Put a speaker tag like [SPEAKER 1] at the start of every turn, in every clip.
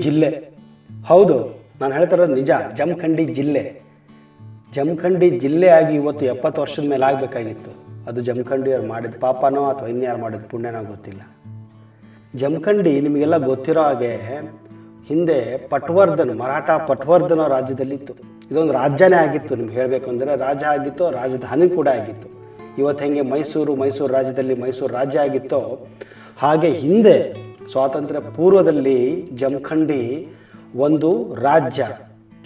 [SPEAKER 1] ಜಿಲ್ಲೆ. ಹೌದು, ನಾನು ಹೇಳ್ತಿರೋದು ನಿಜ. ಜಮಖಂಡಿ ಜಿಲ್ಲೆ, ಜಮಖಂಡಿ ಜಿಲ್ಲೆ ಆಗಿ ಇವತ್ತು 70 ವರ್ಷದ ಮೇಲೆ ಆಗಬೇಕಾಗಿತ್ತು. ಅದು ಜಮಖಂಡಿಯವ್ರು ಮಾಡಿದ ಪಾಪನೋ ಅಥವಾ ಇನ್ಯಾರು ಮಾಡಿದ ಪುಣ್ಯನೋ ಗೊತ್ತಿಲ್ಲ. ಜಮಖಂಡಿ ನಿಮಗೆಲ್ಲ ಗೊತ್ತಿರೋ ಹಾಗೆ ಹಿಂದೆ ಪಟ್ವರ್ಧನ್, ಮರಾಠ ಪಟ್ವರ್ಧನ ರಾಜ್ಯದಲ್ಲಿತ್ತು. ಇದೊಂದು ರಾಜ್ಯನೇ ಆಗಿತ್ತು. ನಿಮ್ಗೆ ಹೇಳಬೇಕು ಅಂದರೆ ರಾಜ್ಯ ಆಗಿತ್ತು, ರಾಜಧಾನಿ ಕೂಡ ಆಗಿತ್ತು. ಇವತ್ತು ಹೆಂಗೆ ಮೈಸೂರು ರಾಜ್ಯದಲ್ಲಿ ಮೈಸೂರು ರಾಜ್ಯ ಆಗಿತ್ತೋ ಹಾಗೆ ಹಿಂದೆ ಸ್ವಾತಂತ್ರ್ಯ ಪೂರ್ವದಲ್ಲಿ ಜಮಖಂಡಿ ಒಂದು ರಾಜ್ಯ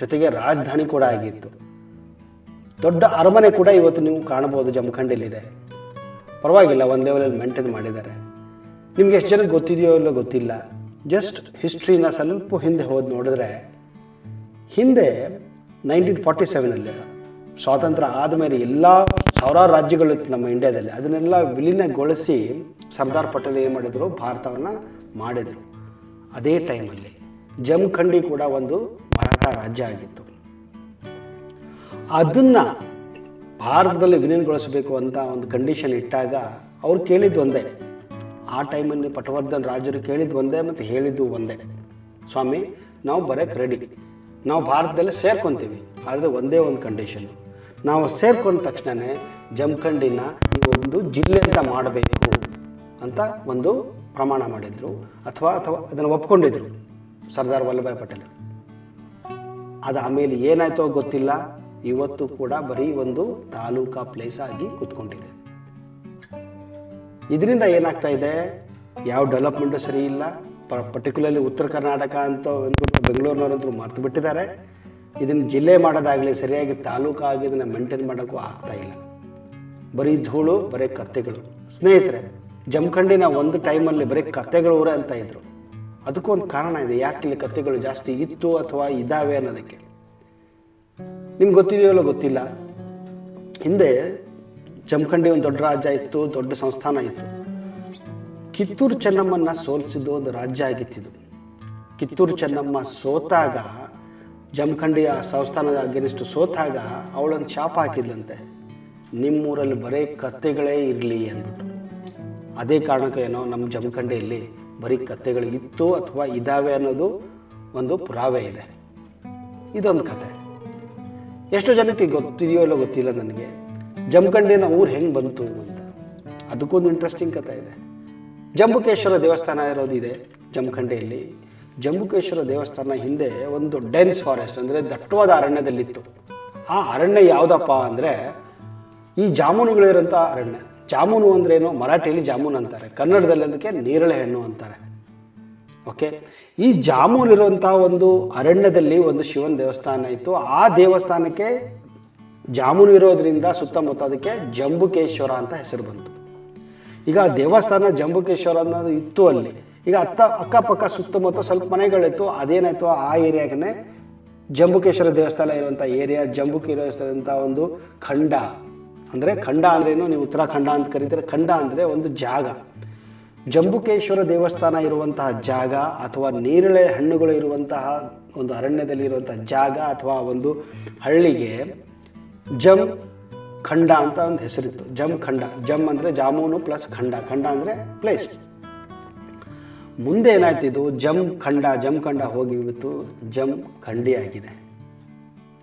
[SPEAKER 1] ಜೊತೆಗೆ ರಾಜಧಾನಿ ಕೂಡ ಆಗಿತ್ತು. ದೊಡ್ಡ ಅರಮನೆ ಕೂಡ ಇವತ್ತು ನೀವು ಕಾಣಬಹುದು ಜಮಖಂಡಿಲಿದೆ. ಪರವಾಗಿಲ್ಲ, ಒಂದು ಲೆವೆಲಲ್ಲಿ ಮೇಂಟೈನ್ ಮಾಡಿದ್ದಾರೆ. ನಿಮ್ಗೆ ಎಷ್ಟು ಜನಕ್ಕೆ ಗೊತ್ತಿದೆಯೋ ಇಲ್ಲೋ ಗೊತ್ತಿಲ್ಲ. ಜಸ್ಟ್ ಹಿಸ್ಟ್ರಿನ ಸ್ವಲ್ಪ ಹಿಂದೆ ಹೋಗಿ ನೋಡಿದ್ರೆ, ಹಿಂದೆ 1947 ಸ್ವಾತಂತ್ರ್ಯ ಆದಮೇಲೆ ಎಲ್ಲ ಸಾವಿರಾರು ರಾಜ್ಯಗಳಿತ್ತು ನಮ್ಮ ಇಂಡಿಯಾದಲ್ಲಿ. ಅದನ್ನೆಲ್ಲ ವಿಲೀನಗೊಳಿಸಿ ಸರ್ದಾರ್ ಪಟೇಲ್ ಏನು ಮಾಡಿದರು, ಭಾರತವನ್ನು ಮಾಡಿದರು. ಅದೇ ಟೈಮಲ್ಲಿ ಜಮಖಂಡಿ ಕೂಡ ಒಂದು ಮರಾಠ ರಾಜ್ಯ ಆಗಿತ್ತು. ಅದನ್ನು ಭಾರತದಲ್ಲಿ ವಿಲೀನಗೊಳಿಸಬೇಕು ಅಂತ ಒಂದು ಕಂಡೀಷನ್ ಇಟ್ಟಾಗ ಅವ್ರು ಕೇಳಿದ್ದು ಒಂದೇ. ಆ ಟೈಮಲ್ಲಿ ಪಟವರ್ಧನ್ ರಾಜರು ಕೇಳಿದ್ದು ಒಂದೇ ಮತ್ತು ಹೇಳಿದ್ದು ಒಂದೇ, ಸ್ವಾಮಿ ನಾವು ಬರೋಕ್ಕೆ ರೆಡಿ, ನಾವು ಭಾರತದಲ್ಲಿ ಸೇರ್ಕೊತೀವಿ, ಆದರೆ ಒಂದೇ ಒಂದು ಕಂಡೀಷನ್ನು, ನಾವು ಸೇರ್ಕೊಂಡ ತಕ್ಷಣವೇ ಜಮಖಂಡಿನ ನೀವು ಒಂದು ಜಿಲ್ಲೆ ಅಂತ ಮಾಡಬೇಕು ಅಂತ ಒಂದು ಪ್ರಮಾಣ ಮಾಡಿದರು, ಅಥವಾ ಅದನ್ನು ಒಪ್ಕೊಂಡಿದ್ರು ಸರ್ದಾರ್ ವಲ್ಲಭಾಯ್ ಪಟೇಲ್. ಅದು ಆಮೇಲೆ ಏನಾಯ್ತೋ ಗೊತ್ತಿಲ್ಲ, ಇವತ್ತು ಕೂಡ ಬರೀ ಒಂದು ತಾಲೂಕಾ ಪ್ಲೇಸ್ ಆಗಿ ಕೂತ್ಕೊಂಡಿದೆ. ಇದರಿಂದ ಏನಾಗ್ತಾ ಇದೆ, ಯಾವ ಡೆವಲಪ್ಮೆಂಟು ಸರಿ ಇಲ್ಲ. ಪರ್ಟಿಕ್ಯುಲರ್ಲಿ ಉತ್ತರ ಕರ್ನಾಟಕ ಅಂತ ಅಂದ್ಬಿಟ್ಟು ಬೆಂಗಳೂರಿನವರಂತೂ ಮರ್ತು ಬಿಟ್ಟಿದ್ದಾರೆ. ಇದನ್ನು ಜಿಲ್ಲೆ ಮಾಡೋದಾಗಲಿ, ಸರಿಯಾಗಿ ತಾಲೂಕು ಆಗಿ ಇದನ್ನು ಮೇಂಟೈನ್ ಮಾಡೋಕ್ಕೂ ಆಗ್ತಾ ಇಲ್ಲ. ಬರೀ ಧೂಳು, ಬರೀ ಕತ್ತೆಗಳು. ಸ್ನೇಹಿತರೆ, ಜಮಖಂಡಿನ ಒಂದು ಟೈಮಲ್ಲಿ ಬರೀ ಕತ್ತೆಗಳು ಊರೇ ಅಂತ ಇದ್ರು. ಅದಕ್ಕೂ ಒಂದು ಕಾರಣ ಇದೆ, ಯಾಕೆ ಇಲ್ಲಿ ಕತ್ತೆಗಳು ಜಾಸ್ತಿ ಇತ್ತು ಅಥವಾ ಇದ್ದಾವೆ ಅನ್ನೋದಕ್ಕೆ. ನಿಮ್ಗೆ ಗೊತ್ತಿದೆಯೋ ಗೊತ್ತಿಲ್ಲ, ಹಿಂದೆ ಜಮಖಂಡಿ ಒಂದು ದೊಡ್ಡ ರಾಜ್ಯ ಇತ್ತು, ದೊಡ್ಡ ಸಂಸ್ಥಾನ ಇತ್ತು. ಕಿತ್ತೂರು ಚೆನ್ನಮ್ಮನ ಸೋಲಿಸಿದ್ದು ಒಂದು ರಾಜ್ಯ ಆಗಿತ್ತಿದು. ಕಿತ್ತೂರು ಚೆನ್ನಮ್ಮ ಸೋತಾಗ, ಜಮಖಂಡಿಯ ಸಂಸ್ಥಾನದ ಅಗೇನಿಸ್ಟ್ ಸೋತಾಗ ಅವಳೊಂದು ಶಾಪ ಹಾಕಿದ್ಲಂತೆ, ನಿಮ್ಮೂರಲ್ಲಿ ಬರೀ ಕತ್ತೆಗಳೇ ಇರಲಿ ಅಂದ್ಬಿಟ್ಟು. ಅದೇ ಕಾರಣಕ್ಕೆ ಏನೋ ನಮ್ಮ ಜಮಖಂಡಿಯಲ್ಲಿ ಬರೀ ಕತ್ತೆಗಳು ಇತ್ತು ಅಥವಾ ಇದ್ದಾವೆ ಅನ್ನೋದು ಒಂದು ಪುರಾವೆ ಇದೆ. ಇದೊಂದು ಕತೆ. ಎಷ್ಟು ಜನಕ್ಕೆ ಗೊತ್ತಿದೆಯೋ ಇಲ್ಲ ಗೊತ್ತಿಲ್ಲ ನನಗೆ, ಜಮಖಂಡಿನ ಊರು ಹೆಂಗೆ ಬಂತು ಅಂತ. ಅದಕ್ಕೊಂದು ಇಂಟ್ರೆಸ್ಟಿಂಗ್ ಕಥೆ ಇದೆ. ಜಂಬುಕೇಶ್ವರ ದೇವಸ್ಥಾನ ಇರೋದಿದೆ ಜಮಖಂಡಿಯಲ್ಲಿ. ಜಂಬುಕೇಶ್ವರ ದೇವಸ್ಥಾನ ಹಿಂದೆ ಒಂದು ಡೆನ್ಸ್ ಫಾರೆಸ್ಟ್, ಅಂದರೆ ದಟ್ಟವಾದ ಅರಣ್ಯದಲ್ಲಿತ್ತು. ಆ ಅರಣ್ಯ ಯಾವುದಪ್ಪ ಅಂದರೆ ಈ ಜಾಮೂನುಗಳಿರೋಂಥ ಅರಣ್ಯ. ಜಾಮೂನು ಅಂದ್ರೇನು, ಮರಾಠಿಯಲ್ಲಿ ಜಾಮೂನು ಅಂತಾರೆ, ಕನ್ನಡದಲ್ಲಿ ಅದಕ್ಕೆ ನೇರಳೆ ಹಣ್ಣು ಅಂತಾರೆ. ಓಕೆ, ಈ ಜಾಮೂನಿರುವಂಥ ಒಂದು ಅರಣ್ಯದಲ್ಲಿ ಒಂದು ಶಿವನ ದೇವಸ್ಥಾನ ಇತ್ತು. ಆ ದೇವಸ್ಥಾನಕ್ಕೆ ಜಾಮೂನು ಇರೋದ್ರಿಂದ ಸುತ್ತಮುತ್ತ ಅದಕ್ಕೆ ಜಂಬುಕೇಶ್ವರ ಅಂತ ಹೆಸರು ಬಂತು. ಈಗ ದೇವಸ್ಥಾನ ಜಂಬುಕೇಶ್ವರ ಅನ್ನೋದು ಇತ್ತು ಅಲ್ಲಿ. ಈಗ ಅಕ್ಕಪಕ್ಕ ಸುತ್ತಮುತ್ತ ಸ್ವಲ್ಪ ಮನೆಗಳಿತ್ತು. ಅದೇನಾಯಿತು, ಆ ಏರಿಯಾಗೇ ಜಂಬುಕೇಶ್ವರ ದೇವಸ್ಥಾನ ಇರುವಂಥ ಏರಿಯಾ, ಜಂಬುಕಿ ಇರೋಂಥ ಒಂದು ಖಂಡ. ಅಂದರೆ ಖಂಡ ಅಂದ್ರೇನು, ನೀವು ಉತ್ತರಾಖಂಡ ಅಂತ ಕರೀತಾರೆ. ಖಂಡ ಅಂದರೆ ಒಂದು ಜಾಗ. ಜಂಬುಕೇಶ್ವರ ದೇವಸ್ಥಾನ ಇರುವಂತಹ ಜಾಗ ಅಥವಾ ನೇರಳೆ ಹಣ್ಣುಗಳು ಇರುವಂತಹ ಒಂದು ಅರಣ್ಯದಲ್ಲಿ ಇರುವಂತಹ ಜಾಗ ಅಥವಾ ಒಂದು ಹಳ್ಳಿಗೆ ಜಮ್ ಖಂಡ ಅಂತ ಒಂದು ಹೆಸರಿತ್ತು. ಜಮ್ ಖಂಡ. ಜಮ್ ಅಂದರೆ ಜಾಮೂನು ಪ್ಲಸ್ ಖಂಡ. ಖಂಡ ಅಂದರೆ ಪ್ಲೇಸ್. ಮುಂದೆ ಏನಾಯ್ತಿದ್ದು, ಜಮ್ ಖಂಡ ಹೋಗಿ ಇವತ್ತು ಜಮ್ ಖಂಡಿ ಆಗಿದೆ.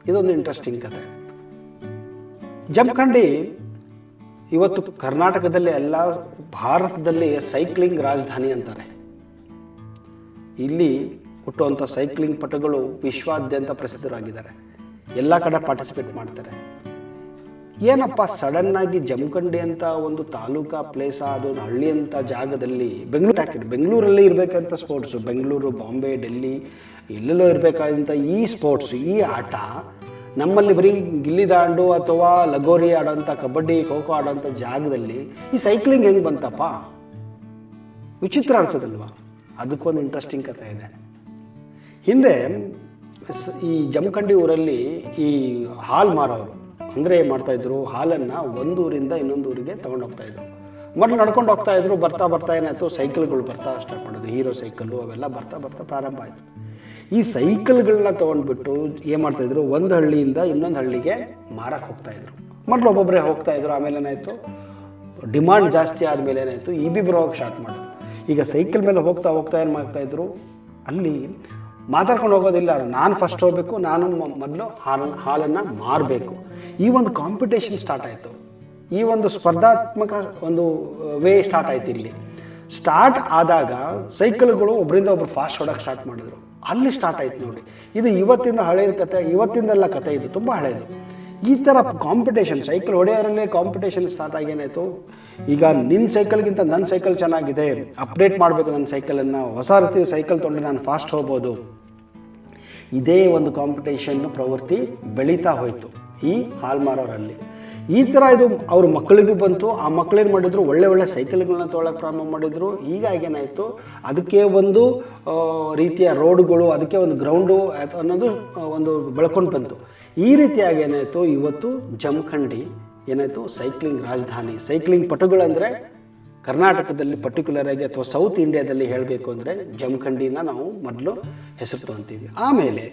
[SPEAKER 1] ಇದೊಂದು ಇಂಟ್ರೆಸ್ಟಿಂಗ್ ಕತೆ. ಜಮಖಂಡಿ ಇವತ್ತು ಕರ್ನಾಟಕದಲ್ಲಿ ಎಲ್ಲ, ಭಾರತದಲ್ಲಿ ಸೈಕ್ಲಿಂಗ್ ರಾಜಧಾನಿ ಅಂತಾರೆ. ಇಲ್ಲಿ ಹುಟ್ಟುವಂಥ ಸೈಕ್ಲಿಂಗ್ ಪಟುಗಳು ವಿಶ್ವಾದ್ಯಂತ ಪ್ರಸಿದ್ಧರಾಗಿದ್ದಾರೆ. ಎಲ್ಲ ಕಡೆ ಪಾರ್ಟಿಸಿಪೇಟ್ ಮಾಡ್ತಾರೆ. ಏನಪ್ಪ ಸಡನ್ನಾಗಿ ಜಮಖಂಡಿ ಅಂತ ಒಂದು ತಾಲೂಕಾ ಪ್ಲೇಸ, ಅದೊಂದು ಹಳ್ಳಿ ಅಂತ ಜಾಗದಲ್ಲಿ ಬೆಂಗಳೂರಲ್ಲಿ ಇರಬೇಕಂತ ಸ್ಪೋರ್ಟ್ಸು, ಬೆಂಗಳೂರು, ಬಾಂಬೆ, ಡೆಲ್ಲಿ ಎಲ್ಲೆಲ್ಲೋ ಇರಬೇಕಾದಂಥ ಈ ಸ್ಪೋರ್ಟ್ಸ್, ಈ ಆಟ ನಮ್ಮಲ್ಲಿ ಬರೀ ಗಿಲ್ಲಿ ದಾಂಡು ಅಥವಾ ಲಗೋರಿ ಆಡೋಂಥ, ಕಬಡ್ಡಿ, ಖೋ ಖೋ ಆಡೋಂಥ ಜಾಗದಲ್ಲಿ ಈ ಸೈಕ್ಲಿಂಗ್ ಹೆಂಗೆ ಬಂತಪ್ಪ? ವಿಚಿತ್ರ ಅನ್ಸೋದಲ್ವಾ? ಅದಕ್ಕೊಂದು ಇಂಟ್ರೆಸ್ಟಿಂಗ್ ಕಥೆ ಇದೆ. ಹಿಂದೆ ಈ ಜಮಖಂಡಿ ಊರಲ್ಲಿ ಈ ಹಾಲು ಮಾರೋರು ಅಂದರೆ ಏನು ಮಾಡ್ತಾಯಿದ್ರು, ಹಾಲನ್ನು ಒಂದು ಊರಿಂದ ಇನ್ನೊಂದು ಊರಿಗೆ ತೊಗೊಂಡೋಗ್ತಾಯಿದ್ರು. ಮೊದಲು ನಡ್ಕೊಂಡು ಹೋಗ್ತಾಯಿದ್ರು. ಬರ್ತಾ ಏನಾಯಿತು, ಸೈಕಲ್ಗಳು ಬರ್ತಾ ಸ್ಟಾರ್ಟ್ ಮಾಡೋದು. ಹೀರೋ ಸೈಕಲ್ಲು ಅವೆಲ್ಲ ಬರ್ತಾ ಪ್ರಾರಂಭ ಆಯಿತು. ಈ ಸೈಕಲ್ಗಳನ್ನ ತೊಗೊಂಡ್ಬಿಟ್ಟು ಏನು ಮಾಡ್ತಾಯಿದ್ರು, ಒಂದು ಹಳ್ಳಿಯಿಂದ ಇನ್ನೊಂದು ಹಳ್ಳಿಗೆ ಮಾರಕ್ಕೆ ಹೋಗ್ತಾಯಿದ್ರು. ಮೊದಲು ಒಬ್ಬೊಬ್ಬರೇ ಹೋಗ್ತಾಯಿದ್ರು. ಆಮೇಲೆ ಏನಾಯಿತು, ಡಿಮಾಂಡ್ ಜಾಸ್ತಿ ಆದಮೇಲೆ ಏನಾಯಿತು, ಇಬ್ಬಿಬ್ಬರು ಹೋಗಿ ಸ್ಟಾರ್ಟ್ ಮಾಡಿದ್ರು. ಈಗ ಸೈಕಲ್ ಮೇಲೆ ಹೋಗ್ತಾ ಏನು ಮಾಡ್ತಾಯಿದ್ರು, ಅಲ್ಲಿ ಮಾತಾಡ್ಕೊಂಡು ಹೋಗೋದಿಲ್ಲ. ನಾನು ಫಸ್ಟ್ ಹೋಗಬೇಕು, ನಾನು ಮೊದಲು ಹಾಲನ್ನು ಮಾರಬೇಕು. ಈ ಒಂದು ಕಾಂಪಿಟೇಷನ್ ಸ್ಟಾರ್ಟ್ ಆಯಿತು. ಈ ಒಂದು ಸ್ಪರ್ಧಾತ್ಮಕ ಒಂದು ವೇ ಸ್ಟಾರ್ಟ್ ಆಯ್ತು. ಇಲ್ಲಿ ಸ್ಟಾರ್ಟ್ ಆದಾಗ ಸೈಕಲ್ಗಳು ಒಬ್ಬರಿಂದ ಒಬ್ರು ಫಾಸ್ಟ್ ಹೊಡೋಕ್ಕೆ ಸ್ಟಾರ್ಟ್ ಮಾಡಿದ್ರು. ಅಲ್ಲಿ ಸ್ಟಾರ್ಟ್ ಆಯ್ತು ನೋಡಿ. ಇದು ಇವತ್ತಿಂದ ಹಳೆಯದು ಕತೆ, ಇವತ್ತಿಂದೆಲ್ಲ ಕತೆ, ಇದು ತುಂಬ ಹಳೆಯದು. ಈ ಥರ ಕಾಂಪಿಟೇಷನ್, ಸೈಕಲ್ ಹೊಡೆಯೋರಲ್ಲೇ ಕಾಂಪಿಟೇಷನ್ ಸ್ಟಾರ್ಟ್ ಆಗೇನಾಯಿತು, ಈಗ ನಿನ್ನ ಸೈಕಲ್ಗಿಂತ ನನ್ನ ಸೈಕಲ್ ಚೆನ್ನಾಗಿದೆ, ಅಪ್ಡೇಟ್ ಮಾಡಬೇಕು ನನ್ನ ಸೈಕಲನ್ನು, ಹೊಸ ರೀತಿ ಸೈಕಲ್ ತೊಗೊಂಡು ನಾನು ಫಾಸ್ಟ್ ಹೋಗ್ಬೋದು. ಇದೇ ಒಂದು ಕಾಂಪಿಟೇಷನ್ ಪ್ರವೃತ್ತಿ ಬೆಳೀತಾ ಹೋಯಿತು ಈ ಹಾಲು ಮಾರೋರಲ್ಲಿ. ಈ ಥರ ಇದು ಅವ್ರ ಮಕ್ಕಳಿಗೂ ಬಂತು. ಆ ಮಕ್ಕಳೇನು ಮಾಡಿದ್ರು, ಒಳ್ಳೆ ಒಳ್ಳೆ ಸೈಕಲ್ಗಳನ್ನ ತೊಗೊಳಕ್ಕೆ ಪ್ರಾರಂಭ ಮಾಡಿದರು. ಹೀಗಾಗೇನಾಯಿತು, ಅದಕ್ಕೆ ಒಂದು ರೀತಿಯ ರೋಡ್ಗಳು, ಅದಕ್ಕೆ ಒಂದು ಗ್ರೌಂಡು ಅನ್ನೋದು ಒಂದು ಬೆಳ್ಕೊಂಡು ಬಂತು. ಈ ರೀತಿಯಾಗಿ ಏನಾಯಿತು, ಇವತ್ತು ಜಮಖಂಡಿ ಏನಾಯಿತು ಸೈಕ್ಲಿಂಗ್ ರಾಜಧಾನಿ. ಸೈಕ್ಲಿಂಗ್ ಪಟುಗಳಂದರೆ ಕರ್ನಾಟಕದಲ್ಲಿ ಪರ್ಟಿಕ್ಯುಲರ್ ಆಗಿ ಅಥವಾ ಸೌತ್ ಇಂಡಿಯಾದಲ್ಲಿ ಹೇಳಬೇಕು ಅಂದರೆ ಜಮಖಂಡಿನ ನಾವು ಮೊದಲು ಹೆಸರು ತೊಗೊತೀವಿ. ಆಮೇಲೆ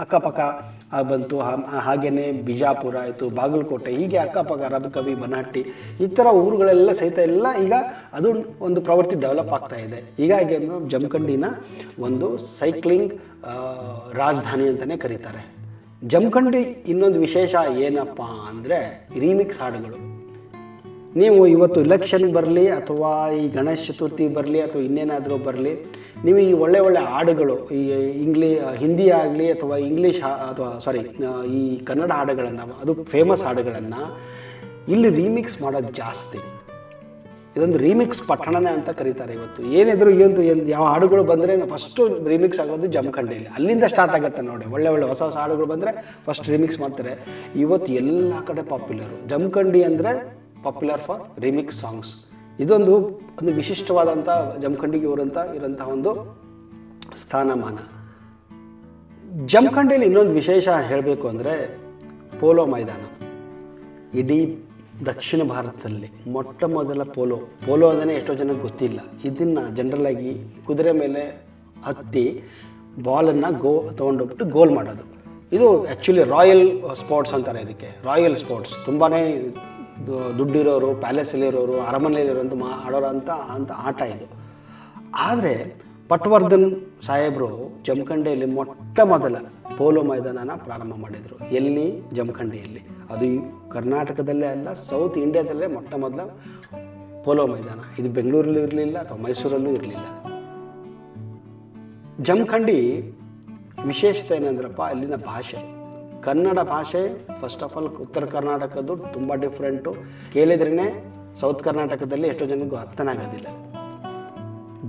[SPEAKER 1] ಅಕ್ಕಪಕ್ಕ ಬಂತು. ಹಾಗೆಯೇ ಬಿಜಾಪುರ ಆಯಿತು, ಬಾಗಲಕೋಟೆ, ಹೀಗೆ ಅಕ್ಕಪಕ್ಕ ರಬಕವಿ, ಬನಹಟ್ಟಿ, ಈ ಥರ ಊರುಗಳೆಲ್ಲ ಸಹಿತ ಎಲ್ಲ ಈಗ ಅದು ಒಂದು ಪ್ರವೃತ್ತಿ ಡೆವಲಪ್ ಆಗ್ತಾ ಇದೆ. ಹೀಗಾಗಿ ಜಮಖಂಡಿನ ಒಂದು ಸೈಕ್ಲಿಂಗ್ ರಾಜಧಾನಿ ಅಂತಲೇ ಕರೀತಾರೆ. ಜಮಖಂಡಿ ಇನ್ನೊಂದು ವಿಶೇಷ ಏನಪ್ಪ ಅಂದರೆ ರೀಮಿಕ್ಸ್ ಹಾಡುಗಳು. ನೀವು ಇವತ್ತು ಇಲೆಕ್ಷನ್ ಬರಲಿ ಅಥವಾ ಈ ಗಣೇಶ ಚತುರ್ಥಿ ಬರಲಿ ಅಥವಾ ಇನ್ನೇನಾದರೂ ಬರಲಿ, ನೀವು ಈ ಒಳ್ಳೆ ಒಳ್ಳೆ ಹಾಡುಗಳು, ಈ ಹಿಂದಿ ಆಗಲಿ ಅಥವಾ ಇಂಗ್ಲೀಷ್ ಅಥವಾ ಈ ಕನ್ನಡ ಹಾಡುಗಳನ್ನು, ಅದು ಫೇಮಸ್ ಹಾಡುಗಳನ್ನು ಇಲ್ಲಿ ರೀಮಿಕ್ಸ್ ಮಾಡೋದು ಜಾಸ್ತಿ. ಇದೊಂದು ರೀಮಿಕ್ಸ್ ಪಟ್ಟಣನೇ ಅಂತ ಕರೀತಾರೆ. ಇವತ್ತು ಏನಿದ್ರು ಯಾವ ಹಾಡುಗಳು ಬಂದರೆ ಫಸ್ಟು ರೀಮಿಕ್ಸ್ ಆಗೋದು ಜಮಖಂಡಿಯಲ್ಲಿ. ಅಲ್ಲಿಂದ ಸ್ಟಾರ್ಟ್ ಆಗುತ್ತೆ ನೋಡಿ. ಒಳ್ಳೆ ಒಳ್ಳೆ ಹೊಸ ಹೊಸ ಹಾಡುಗಳು ಬಂದರೆ ಫಸ್ಟ್ ರೀಮಿಕ್ಸ್ ಮಾಡ್ತಾರೆ. ಇವತ್ತು ಎಲ್ಲ ಕಡೆ ಪಾಪ್ಯುಲರು. ಜಮಖಂಡಿ ಅಂದರೆ ಪಾಪ್ಯುಲರ್ ಫಾರ್ ರಿಮಿಕ್ಸ್ ಸಾಂಗ್ಸ್. ಇದೊಂದು ವಿಶಿಷ್ಟವಾದಂಥ ಜಮಖಂಡಿಗೆ ಇರೋಂಥ ಒಂದು ಸ್ಥಾನಮಾನ. ಜಮಖಂಡಿಯಲ್ಲಿ ಇನ್ನೊಂದು ವಿಶೇಷ ಹೇಳಬೇಕು ಅಂದರೆ ಪೋಲೋ ಮೈದಾನ. ಇಡೀ ದಕ್ಷಿಣ ಭಾರತದಲ್ಲಿ ಮೊಟ್ಟ ಮೊದಲ ಪೋಲೋ ಅಂದರೆ ಎಷ್ಟೋ ಜನಕ್ಕೆ ಗೊತ್ತಿಲ್ಲ. ಇದನ್ನು ಜನರಲಾಗಿ ಕುದುರೆ ಮೇಲೆ ಹತ್ತಿ ಬಾಲನ್ನು ತೊಗೊಂಡೋಗ್ಬಿಟ್ಟು ಗೋಲ್ ಮಾಡೋದು. ಇದು ಆ್ಯಕ್ಚುಲಿ ರಾಯಲ್ ಸ್ಪೋರ್ಟ್ಸ್ ಅಂತಾರೆ ಇದಕ್ಕೆ. Royal sports. ತುಂಬಾ ದುಡ್ಡಿರೋರು, ಪ್ಯಾಲೇಸಲ್ಲಿರೋರು, ಅರಮನೆಯಲ್ಲಿರೋಂಥ ಆಡೋರಂಥ ಆಟ ಇದು. ಆದರೆ ಪಟ್ವರ್ಧನ್ ಸಾಹೇಬರು ಜಮಖಂಡಿಯಲ್ಲಿ ಮೊಟ್ಟ ಮೊದಲ ಪೋಲೋ ಮೈದಾನನ ಪ್ರಾರಂಭ ಮಾಡಿದರು. ಎಲ್ಲಿ? ಜಮಖಂಡಿಯಲ್ಲಿ. ಅದು ಕರ್ನಾಟಕದಲ್ಲೇ ಅಲ್ಲ, ಸೌತ್ ಇಂಡಿಯಾದಲ್ಲೇ ಮೊಟ್ಟ ಮೊದಲ ಪೋಲೋ ಮೈದಾನ. ಇದು ಬೆಂಗಳೂರಲ್ಲೂ ಇರಲಿಲ್ಲ ಅಥವಾ ಮೈಸೂರಲ್ಲೂ ಇರಲಿಲ್ಲ. ಜಮಖಂಡಿ ವಿಶೇಷತೆ ಏನಂದ್ರಪ್ಪ, ಅಲ್ಲಿನ ಭಾಷೆ, ಕನ್ನಡ ಭಾಷೆ ಫಸ್ಟ್ ಆಫ್ ಆಲ್ ಉತ್ತರ ಕರ್ನಾಟಕದ್ದು ತುಂಬ ಡಿಫ್ರೆಂಟು. ಕೇಳಿದ್ರೇ ಸೌತ್ ಕರ್ನಾಟಕದಲ್ಲಿ ಎಷ್ಟೋ ಜನಕ್ಕೂ ಅರ್ಥನಾಗೋದಿಲ್ಲ.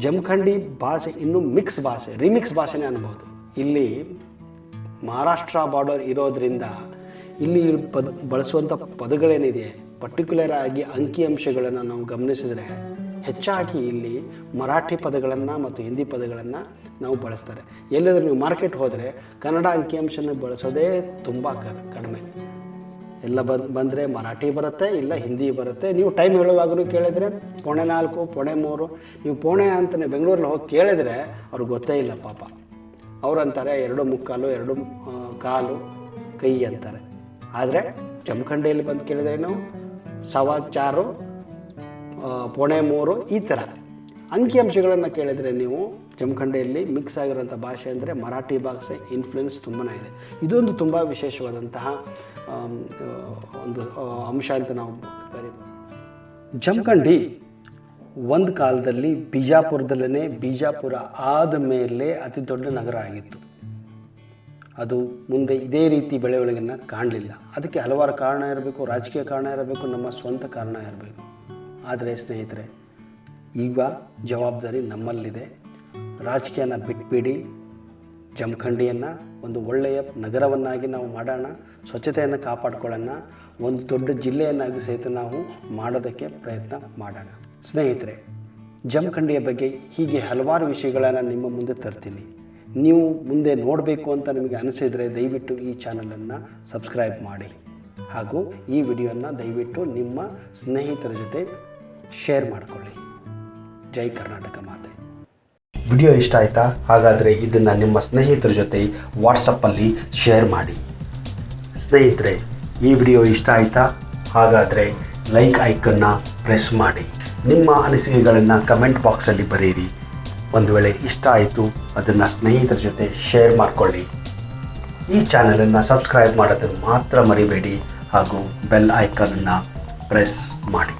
[SPEAKER 1] ಜಮಖಂಡಿ ಭಾಷೆ ಇನ್ನೂ ಮಿಕ್ಸ್ ಭಾಷೆ, ರಿಮಿಕ್ಸ್ ಭಾಷೆನೇ ಅನ್ಬೋದು. ಇಲ್ಲಿ ಮಹಾರಾಷ್ಟ್ರ ಬಾರ್ಡರ್ ಇರೋದ್ರಿಂದ ಇಲ್ಲಿ ಬಳಸುವಂಥ ಪದಗಳೇನಿದೆ, ಪರ್ಟಿಕ್ಯುಲರ್ ಆಗಿ ಅಂಕಿಅಂಶಗಳನ್ನು ನಾವು ಗಮನಿಸಿದರೆ ಹೆಚ್ಚಾಗಿ ಇಲ್ಲಿ ಮರಾಠಿ ಪದಗಳನ್ನು ಮತ್ತು ಹಿಂದಿ ಪದಗಳನ್ನು ನಾವು ಬಳಸ್ತಾರೆ. ಎಲ್ಲಾದರೂ ನೀವು ಮಾರ್ಕೆಟ್ ಹೋದರೆ ಕನ್ನಡ ಅಂಕಿಅಂಶನ ಬಳಸೋದೇ ತುಂಬ ಕಡಿಮೆ. ಎಲ್ಲ ಬಂದರೆ ಮರಾಠಿ ಬರುತ್ತೆ, ಇಲ್ಲ ಹಿಂದಿ ಬರುತ್ತೆ. ನೀವು ಟೈಮ್ ಹೇಳುವಾಗಲೂ ಕೇಳಿದರೆ 4:45, 3:45. ನೀವು ಪೋಣೆ ಅಂತಲೇ ಬೆಂಗಳೂರಲ್ಲಿ ಹೋಗಿ ಕೇಳಿದರೆ ಅವ್ರಿಗೆ ಗೊತ್ತೇ ಇಲ್ಲ ಪಾಪ. ಅವ್ರು ಅಂತಾರೆ 2:45, 2:15 ಕೈ ಅಂತಾರೆ. ಆದರೆ ಜಮಖಂಡಿಯಲ್ಲಿ ಬಂದು ಕೇಳಿದರೆ ನಾವು 4:15, 3:45 ಈ ಥರ ಅಂಕಿಅಂಶಗಳನ್ನು ಕೇಳಿದರೆ ನೀವು ಜಮಖಂಡಿಯಲ್ಲಿ ಮಿಕ್ಸ್ ಆಗಿರೋಂಥ ಭಾಷೆ ಅಂದರೆ ಮರಾಠಿ ಭಾಷೆ ಇನ್ಫ್ಲುಯೆನ್ಸ್ ತುಂಬಾ ಇದೆ. ಇದೊಂದು ತುಂಬ ವಿಶೇಷವಾದಂತಹ ಒಂದು ಅಂಶ ಅಂತ ನಾವು ಕರೀತೀವಿ. ಜಮಖಂಡಿ ಒಂದು ಕಾಲದಲ್ಲಿ ಬಿಜಾಪುರದಲ್ಲೇ, ಬಿಜಾಪುರ ಆದ ಮೇಲೆ ಅತಿ ದೊಡ್ಡ ನಗರ ಆಗಿತ್ತು. ಅದು ಮುಂದೆ ಇದೇ ರೀತಿ ಬೆಳವಣಿಗೆಯನ್ನು ಕಾಣಲಿಲ್ಲ. ಅದಕ್ಕೆ ಹಲವಾರು ಕಾರಣ ಇರಬೇಕು, ರಾಜಕೀಯ ಕಾರಣ ಇರಬೇಕು, ನಮ್ಮ ಸ್ವಂತ ಕಾರಣ ಇರಬೇಕು. ಆದರೆ ಸ್ನೇಹಿತರೆ, ಈಗ ಜವಾಬ್ದಾರಿ ನಮ್ಮಲ್ಲಿದೆ. ರಾಜಕೀಯನ ಬಿಟ್ಬಿಡಿ, ಜಮಖಂಡಿಯನ್ನು ಒಂದು ಒಳ್ಳೆಯ ನಗರವನ್ನಾಗಿ ನಾವು ಮಾಡೋಣ, ಸ್ವಚ್ಛತೆಯನ್ನು ಕಾಪಾಡ್ಕೊಳ್ಳೋಣ, ಒಂದು ದೊಡ್ಡ ಜಿಲ್ಲೆಯನ್ನಾಗಿ ಸಹಿತ ನಾವು ಮಾಡೋದಕ್ಕೆ ಪ್ರಯತ್ನ ಮಾಡೋಣ. ಸ್ನೇಹಿತರೆ, ಜಮಖಂಡಿಯ ಬಗ್ಗೆ ಹೀಗೆ ಹಲವಾರು ವಿಷಯಗಳನ್ನು ನಿಮ್ಮ ಮುಂದೆ ತರ್ತೀನಿ. ನೀವು ಮುಂದೆ ನೋಡಬೇಕು ಅಂತ ನಿಮಗೆ ಅನಿಸಿದರೆ ದಯವಿಟ್ಟು ಈ ಚಾನಲನ್ನು ಸಬ್ಸ್ಕ್ರೈಬ್ ಮಾಡಿ, ಹಾಗೂ ಈ ವಿಡಿಯೋನ ದಯವಿಟ್ಟು ನಿಮ್ಮ ಸ್ನೇಹಿತರ ಜೊತೆ ಶೇರ್ ಮಾಡಿಕೊಳ್ಳಿ. ಜೈ ಕರ್ನಾಟಕ ಮಾತೆ. ವಿಡಿಯೋ ಇಷ್ಟ ಆಯಿತಾ? ಹಾಗಾದರೆ ಇದನ್ನು ನಿಮ್ಮ ಸ್ನೇಹಿತರ ಜೊತೆ ವಾಟ್ಸಪ್ಪಲ್ಲಿ ಶೇರ್ ಮಾಡಿ. ಸ್ನೇಹಿತರೆ, ಈ ವಿಡಿಯೋ ಇಷ್ಟ ಆಯಿತಾ? ಹಾಗಾದರೆ ಲೈಕ್ ಐಕನ್ನ ಪ್ರೆಸ್ ಮಾಡಿ. ನಿಮ್ಮ ಅನಿಸಿಕೆಗಳನ್ನು ಕಮೆಂಟ್ ಬಾಕ್ಸಲ್ಲಿ ಬರೆಯಿರಿ. ಒಂದು ವೇಳೆ ಇಷ್ಟ ಆಯಿತು ಅದನ್ನು ಸ್ನೇಹಿತರ ಜೊತೆ ಶೇರ್ ಮಾಡಿಕೊಳ್ಳಿ. ಈ ಚಾನಲನ್ನು ಸಬ್ಸ್ಕ್ರೈಬ್ ಮಾಡೋದನ್ನು ಮಾತ್ರ ಮರಿಬೇಡಿ ಹಾಗೂ ಬೆಲ್ ಐಕಾನನ್ನು ಪ್ರೆಸ್ ಮಾಡಿ.